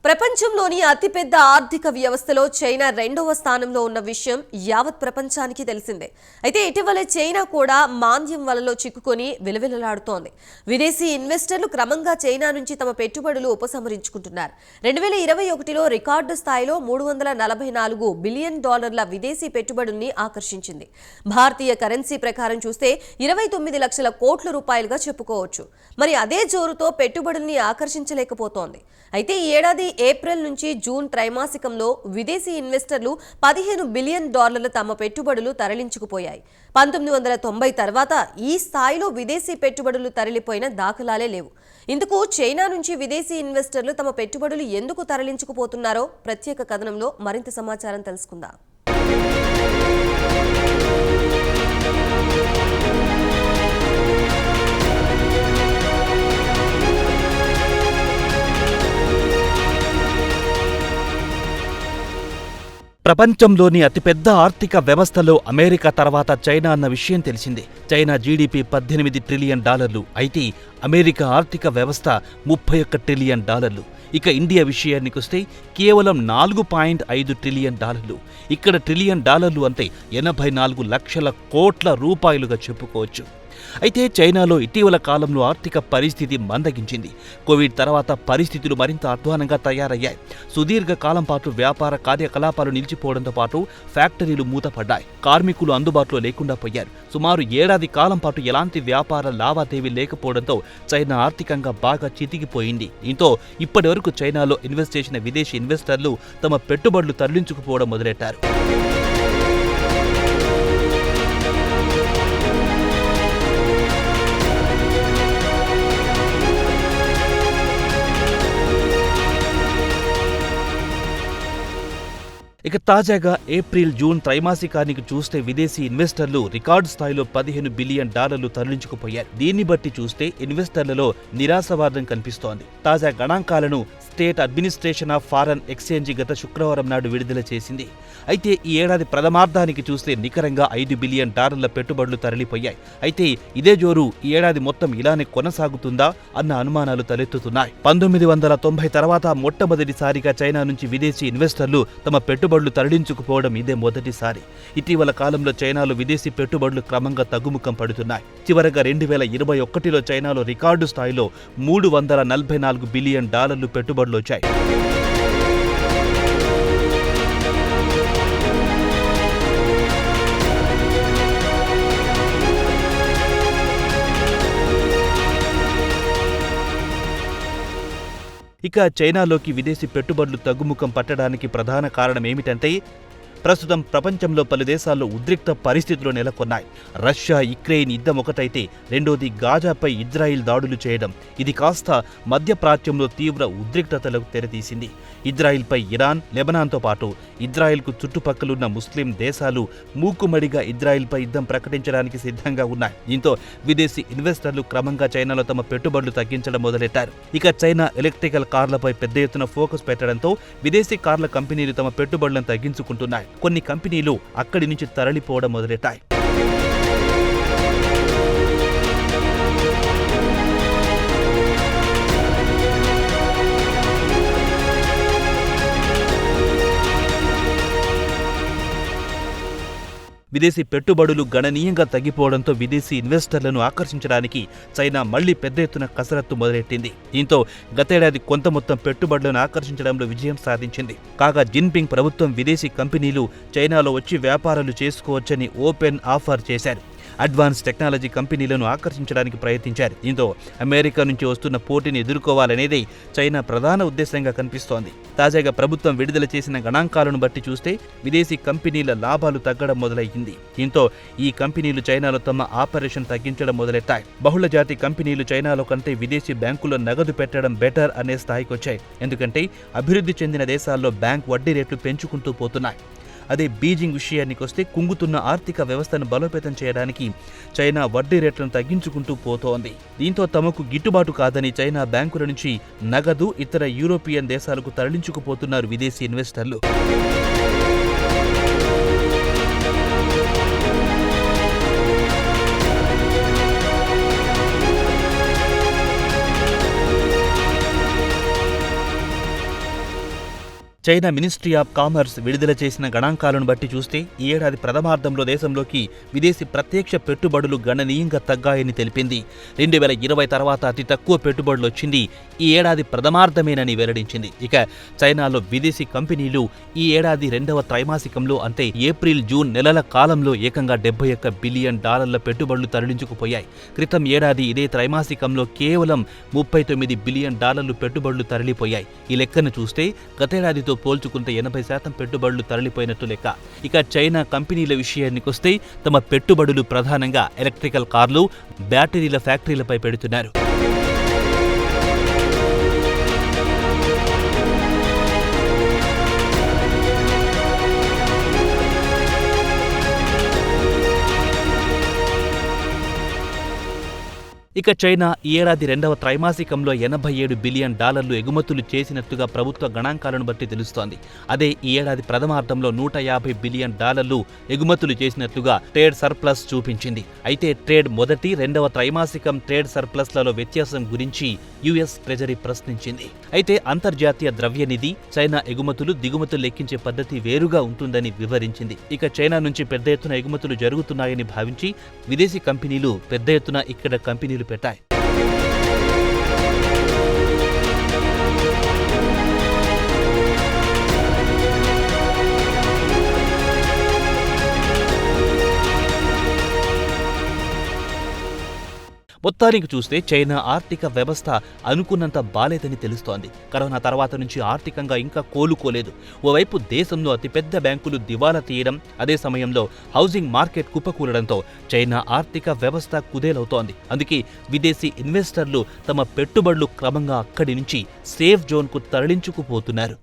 ప్రపంచంలోని అతిపెద్ద ఆర్థిక వ్యవస్థలో చైనా రెండవ స్థానంలో ఉన్న విషయం యావత్ ప్రపంచానికి తెలిసిందే. అయితే ఇటీవలే చైనా కూడా మాంద్యం వలలో చిక్కుకొని విలవిలలాడుతోంది. విదేశీ ఇన్వెస్టర్లు క్రమంగా చైనా నుంచి తమ పెట్టుబడులు ఉపసంహరించుకుంటున్నారు. 2021లో రికార్డు స్థాయిలో $344 బిలియన్ విదేశీ పెట్టుబడుల్ని ఆకర్షించింది. భారతీయ కరెన్సీ ప్రకారం చూస్తే 29 లక్షల కోట్ల రూపాయలుగా చెప్పుకోవచ్చు. మరి అదే జోరుతో పెట్టుబడుల్ని ఆకర్షించలేకపోతోంది. అయితే ఈ ఏడాది ఏప్రిల్ నుంచి జూన్ త్రైమాసికంలో విదేశీ ఇన్వెస్టర్లు $15 బిలియన్ తమ పెట్టుబడులు తరలించుకుపోయాయి. 1990 తర్వాత ఈ స్థాయిలో విదేశీ పెట్టుబడులు తరలిపోయిన దాఖలాలే లేవు. ఇందుకు చైనా నుంచి విదేశీ ఇన్వెస్టర్లు తమ పెట్టుబడులు ఎందుకు తరలించుకుపోతున్నారో ప్రత్యేక కథనంలో మరింత సమాచారం తెలుసుకుందాం. ప్రపంచంలోని అతిపెద్ద ఆర్థిక వ్యవస్థలో అమెరికా తర్వాత చైనా అన్న విషయం తెలిసిందే. చైనా జీడీపీ $18 ట్రిలియన్, అయితే అమెరికా ఆర్థిక వ్యవస్థ $31 ట్రిలియన్. ఇక ఇండియా విషయానికొస్తే కేవలం $4.5 ట్రిలియన్. ఇక్కడ ట్రిలియన్ అంటే 84 లక్షల కోట్ల రూపాయలుగా చెప్పుకోవచ్చు. అయితే చైనాలో ఇటీవల కాలంలో ఆర్థిక పరిస్థితి మందగించింది. కోవిడ్ తర్వాత పరిస్థితులు మరింత అధ్వానంగా తయారయ్యాయి. సుదీర్ఘ కాలం పాటు వ్యాపార కార్యకలాపాలు నిలిచిపోవడంతో పాటు ఫ్యాక్టరీలు మూతపడ్డాయి. కార్మికులు అందుబాటులో లేకుండా పోయారు. సుమారు ఏడాది కాలం పాటు ఎలాంటి వ్యాపార లావాదేవీ లేకపోవడంతో చైనా ఆర్థికంగా బాగా చితికిపోయింది. దీంతో ఇప్పటి వరకు చైనాలో ఇన్వెస్ట్ చేసిన విదేశీ ఇన్వెస్టర్లు తమ పెట్టుబడులు తరలించుకుపోవడం మొదలెట్టారు. ఇక తాజాగా ఏప్రిల్ జూన్ త్రైమాసికానికి చూస్తే విదేశీ ఇన్వెస్టర్లు రికార్డు స్థాయిలో $15 బిలియన్ తరలించుకుపోయారు. దీన్ని బట్టి చూస్తే ఇన్వెస్టర్లలో నిరాశవాదం కనిపిస్తోంది. తాజా గణాంకాలను state administration of foreign exchange గత శుక్రవారం నాడు విడుదల చేసింది. అయితే ఈ ఏడాది ప్రథమార్థానికి చూస్తే నికరంగా $5 బిలియన్ పెట్టుబడులు తరలిపోయాయి. అయితే ఇదే జోరు ఈ ఏడాది మొత్తం ఇలానే కొనసాగుతుందా అన్న అనుమానాలు తలెత్తుతున్నాయి. 1990 తర్వాత మొట్టమొదటిసారిగా చైనా నుంచి విదేశీ ఇన్వెస్టర్లు తమ పెట్టుబడులు తరలించుకుపోవడం ఇదే మొదటిసారి. ఇటీవల కాలంలో చైనాలో విదేశీ పెట్టుబడులు క్రమంగా తగ్గుముఖం పడుతున్నాయి. చివరగా 2021లో చైనాలో రికార్డు స్థాయిలో $344 బిలియన్ పెట్టుబడులు వచ్చాయి. ఇక చైనాలోకి విదేశీ పెట్టుబడులు తగ్గుముఖం పట్టడానికి ప్రధాన కారణం ఏమిటంటే ప్రస్తుతం ప్రపంచంలో పలు దేశాల్లో ఉద్రిక్త పరిస్థితులు నెలకొన్నాయి. రష్యా యుక్రెయిన్ యుద్ధం ఒకటైతే రెండోది గాజాపై ఇజ్రాయిల్ దాడులు చేయడం. ఇది కాస్త మధ్యప్రాచ్యంలో తీవ్ర ఉద్రిక్తతలకు తెరతీసింది. ఇజ్రాయిల్పై ఇరాన్, లెబనాన్తో పాటు ఇజ్రాయిల్కు చుట్టుపక్కలున్న ముస్లిం దేశాలు మూకుమ్మడిగా ఇజ్రాయిల్పై యుద్ధం ప్రకటించడానికి సిద్ధంగా ఉన్నాయి. దీంతో విదేశీ ఇన్వెస్టర్లు క్రమంగా చైనాలో తమ పెట్టుబడులు తగ్గించడం మొదలెట్టారు. ఇక చైనా ఎలక్ట్రికల్ కార్లపై పెద్ద ఎత్తున ఫోకస్ పెట్టడంతో విదేశీ కార్ల కంపెనీలు తమ పెట్టుబడులను తగ్గించుకుంటున్నాయి. కొన్ని కంపెనీలు అక్కడి నుంచి తరలిపోవడం మొదలెట్టాయి. విదేశీ పెట్టుబడులు గణనీయంగా తగ్గిపోవడంతో విదేశీ ఇన్వెస్టర్లను ఆకర్షించడానికి చైనా మళ్లీ పెద్ద ఎత్తున కసరత్తు మొదలెట్టింది. దీంతో గతేడాది కొంత మొత్తం పెట్టుబడులను ఆకర్షించడంలో విజయం సాధించింది. కాగా జిన్పింగ్ ప్రభుత్వం విదేశీ కంపెనీలు చైనాలో వచ్చి వ్యాపారాలు చేసుకోవచ్చని ఓపెన్ ఆఫర్ చేశారు. అడ్వాన్స్ టెక్నాలజీ కంపెనీలను ఆకర్షించడానికి ప్రయత్నించారు. దీంతో అమెరికా నుంచి వస్తున్న పోటీని ఎదుర్కోవాలనేదే చైనా ప్రధాన ఉద్దేశంగా కనిపిస్తోంది. తాజాగా ప్రభుత్వం విడుదల చేసిన గణాంకాలను బట్టి చూస్తే విదేశీ కంపెనీల లాభాలు తగ్గడం మొదలయ్యింది. దీంతో ఈ కంపెనీలు చైనాలో తమ ఆపరేషన్ తగ్గించడం మొదలెట్టాయి. బహుళజాతి కంపెనీలు చైనాలో కంటే విదేశీ బ్యాంకుల్లో నగదు పెట్టడం బెటర్ అనే స్థాయికొచ్చాయి. ఎందుకంటే అభివృద్ధి చెందిన దేశాల్లో బ్యాంక్ వడ్డీ రేట్లు పెంచుకుంటూ పోతున్నాయి. అదే బీజింగ్ విషయానికొస్తే కుంగుతున్న ఆర్థిక వ్యవస్థను బలోపేతం చేయడానికి చైనా వడ్డీ రేట్లను తగ్గించుకుంటూ పోతోంది. దీంతో తమకు గిట్టుబాటు కాదని చైనా బ్యాంకుల నుంచి నగదు ఇతర యూరోపియన్ దేశాలకు తరలించుకుపోతున్నారు విదేశీ ఇన్వెస్టర్లు. చైనా మినిస్ట్రీ ఆఫ్ కామర్స్ విడుదల చేసిన గణాంకాలను బట్టి చూస్తే ఈ ఏడాది ప్రథమార్థంలో దేశంలోకి విదేశీ ప్రత్యక్ష పెట్టుబడులు గణనీయంగా తగ్గాయని తెలిపింది. 2020 తర్వాత అతి తక్కువ పెట్టుబడులు వచ్చింది ఈ ఏడాది ప్రథమార్థమేనని వెల్లడించింది. ఇక చైనాలో విదేశీ కంపెనీలు ఈ ఏడాది రెండవ త్రైమాసికంలో అంటే ఏప్రిల్ జూన్ నెలల కాలంలో ఏకంగా $71 బిలియన్ పెట్టుబడులు తరలించుకుపోయాయి. క్రితం ఏడాది ఇదే త్రైమాసికంలో కేవలం $39 బిలియన్ పెట్టుబడులు తరలిపోయాయి. ఈ లెక్కను చూస్తే గతేడాదితో పోల్చుకుంటే 80% పెట్టుబడులు తరలిపోయినట్టు లెక్క. ఇక చైనా కంపెనీల విషయానికొస్తే తమ పెట్టుబడులు ప్రధానంగా ఎలక్ట్రికల్ కార్లు, బ్యాటరీల ఫ్యాక్టరీలపై పెడుతున్నారు. ఇక చైనా ఈ ఏడాది రెండవ త్రైమాసికంలో $87 బిలియన్ ఎగుమతులు చేసినట్టుగా ప్రభుత్వ గణాంకాలను బట్టి తెలుస్తోంది. అదే ఈ ఏడాది ప్రథమార్థంలో $150 బిలియన్ ఎగుమతులు చేసినట్లుగా ట్రేడ్ సర్ప్లస్ చూపించింది. అయితే ట్రేడ్ మొదటి, రెండవ త్రైమాసికం ట్రేడ్ సర్ప్లస్లలో వ్యత్యాసం గురించి యుఎస్ ట్రెజరీ ప్రశ్నించింది. అయితే అంతర్జాతీయ ద్రవ్యనిధి చైనా ఎగుమతులు, దిగుమతులు లెక్కించే పద్ధతి వేరుగా ఉంటుందని వివరించింది. ఇక చైనా నుంచి పెద్ద ఎత్తున ఎగుమతులు జరుగుతున్నాయని భావించి విదేశీ కంపెనీలు పెద్ద ఎత్తున ఇక్కడ కంపెనీలు పెట్టాయి. మొత్తానికి చూస్తే చైనా ఆర్థిక వ్యవస్థ అనుకున్నంత బాలేదని తెలుస్తోంది. కరోనా తర్వాత నుంచి ఆర్థికంగా ఇంకా కోలుకోలేదు. ఓవైపు దేశంలో అతిపెద్ద బ్యాంకులు దివాలా తీయడం, అదే సమయంలో హౌసింగ్ మార్కెట్ కుప్పకూలడంతో చైనా ఆర్థిక వ్యవస్థ కుదేలవుతోంది. అందుకే విదేశీ ఇన్వెస్టర్లు తమ పెట్టుబడులు క్రమంగా అక్కడి నుంచి సేఫ్ జోన్కు తరలించుకుపోతున్నారు.